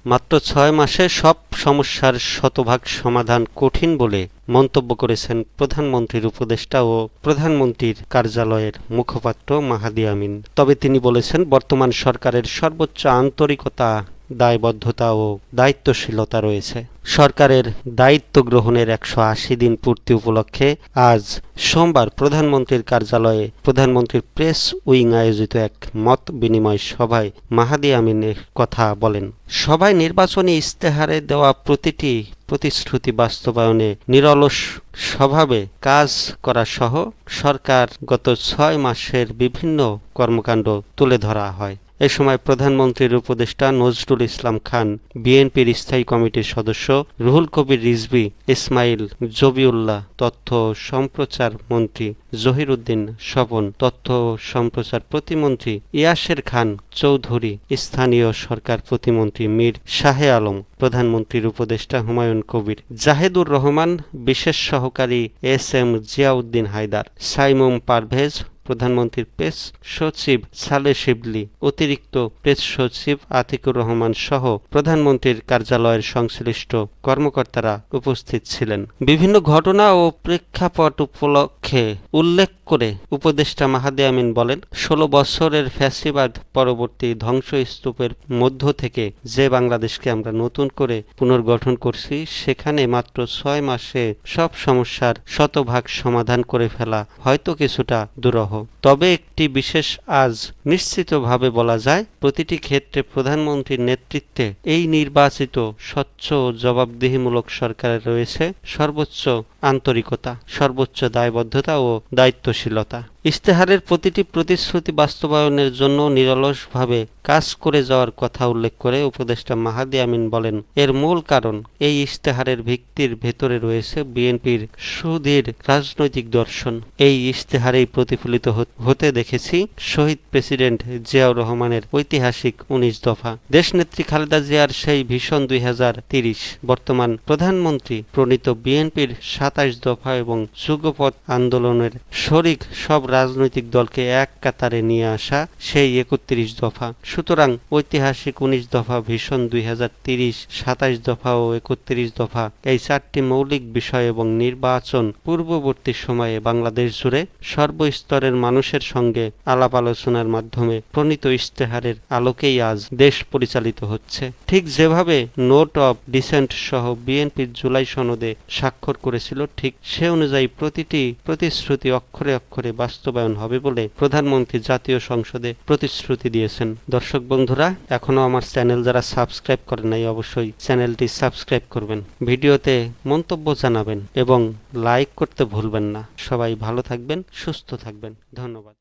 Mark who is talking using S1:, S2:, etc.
S1: মাত্র ৬ মাসে সব সমস্যার শতভাগ সমাধান কঠিন বলে মন্তব্য করেছেন প্রধানমন্ত্রীর উপদেষ্টা ও প্রধানমন্ত্রীর কার্যালয়ের মুখপাত্র মাহাদি আমিন। তবে তিনি বলেছেন, বর্তমান সরকারের সর্বোচ্চ আন্তরিকতা, দায়বদ্ধতা ও দায়িত্বশীলতা রয়েছে। সরকারের দায়িত্ব গ্রহণের ১৮০ দিন পূর্তি উপলক্ষে আজ সোমবার প্রধানমন্ত্রীর কার্যালয়ে প্রধানমন্ত্রীর প্রেস উইং আয়োজিত এক মত বিনিময় সভায় মাহাদি আমিন কথা বলেন। সভায় নির্বাচনী ইশতেহারে দেওয়া প্রতিটি প্রতিশ্রুতি বাস্তবায়নে নিরলস স্বভাবে কাজ করা সহ সরকার গত ৬ মাসের বিভিন্ন কর্মকাণ্ড তুলে ধরা হয়। এ সময় প্রধানমন্ত্রীর উপদেষ্টা নজরুল ইসলাম খান, বিএনপির স্থায়ী কমিটির সদস্য রুহুল কবির রিজভী, ইসমাইল জবিউল্লাহ, তথ্য সম্প্রচার মন্ত্রী জহির উদ্দিন স্বপন, তথ্য সম্প্রচার প্রতিমন্ত্রী ইয়াসের খান চৌধুরী, স্থানীয় সরকার প্রতিমন্ত্রী মীর শাহে আলম, প্রধানমন্ত্রীর উপদেষ্টা হুমায়ুন কবির, জাহেদুর রহমান, বিশেষ সহকারী এস.এম. জিয়াউদ্দিন হায়দার, সাইমুম পারভেজ, প্রধানমন্ত্রীর প্রেস সচিব সালেহ শিবলি, অতিরিক্ত প্রেস সচিব আতিকুর রহমান সহ প্রধানমন্ত্রীর কার্যালয়ের সংশ্লিষ্ট কর্মকর্তারা উপস্থিত ছিলেন। বিভিন্ন ঘটনা ও প্রেক্ষাপট উপলক্ষে উল্লেখ করে উপদেষ্টা মাহাদি আমিন বলেন, ১৬ বছরের ফ্যাসিবাদ পরবর্তী ধ্বংসস্তূপের মধ্য থেকে যে বাংলাদেশকে আমরা নতুন করে পুনর্গঠন করছি, সেখানে মাত্র ৬ মাসে সব সমস্যার শতভাগ সমাধান করে ফেলা হয়তো কিছুটা দুরূহ। তবে একটি বিশেষ আজ নিশ্চিতভাবে বলা যায়, প্রতিটি ক্ষেত্রে প্রধানমন্ত্রীর নেতৃত্বে এই নির্বাচিত স্বচ্ছ ও জবাবদিহিমূলক সরকারের রয়েছে সর্বোচ্চ আন্তরিকতা, সর্বোচ্চ দায়বদ্ধতা ও দায়িত্বশীলতা। ইশতেহারের প্রতিটি প্রতিশ্রুতি বাস্তবায়নের জন্য নিরলসভাবে কাজ করে যাওয়ার কথা উল্লেখ করে উপদেষ্টা মাহাদি আমিন বলেন, এর মূল কারণ এই ইশতেহারের ভিত্তির ভেতরে রয়েছে বিএনপির সুদৃঢ় রাজনৈতিক দর্শন। এই ইশতেহারেই প্রতিফলিত হতে দেখেছি শহীদ প্রেসিডেন্ট জিয়াউর রহমানের ঐতিহাসিক ১৯ দফা, দেশনেত্রী খালেদা জিয়ার সেই ভীষণ ২০৩০, বর্তমান প্রধানমন্ত্রী প্রণীত বিএনপির ২৭ দফা এবং যুগপৎ আন্দোলনের শরিক সব রাজনৈতিক দলকে এক কাতারে নিয়ে আসা সেই ৩১ দফা। সুতরাং ঐতিহাসিক ১৯ দফা, ভীষণ ২০৩০, ২৭ দফা ও ৩১ দফা, এই ৪টি মৌলিক বিষয় এবং নির্বাচন পূর্ববর্তী সময়ে বাংলাদেশ জুড়ে সর্বস্তরের মানুষের সঙ্গে আলাপ আলোচনার মাধ্যমে প্রণীত ইশতেহারের আলোকেই আজ দেশ পরিচালিত হচ্ছে। ঠিক যেভাবে নোট অব ডিসেন্ট সহ বিএনপির জুলাই সনদে স্বাক্ষর করেছিল, ঠিক সে অনুযায়ী প্রতিটি প্রতিশ্রুতি অক্ষরে অক্ষরে বাস্তবায়ন হবে বলে প্রধানমন্ত্রী জাতীয় সংসদে প্রতিশ্রুতি দিয়েছেন। দর্শক বন্ধুরা, এখনো আমার চ্যানেল যারা সাবস্ক্রাইব করেন নাই, অবশ্যই চ্যানেলটি সাবস্ক্রাইব করবেন, ভিডিওতে মন্তব্য জানাবেন এবং লাইক করতে ভুলবেন না। সবাই ভালো থাকবেন, সুস্থ থাকবেন। ধন্যবাদ।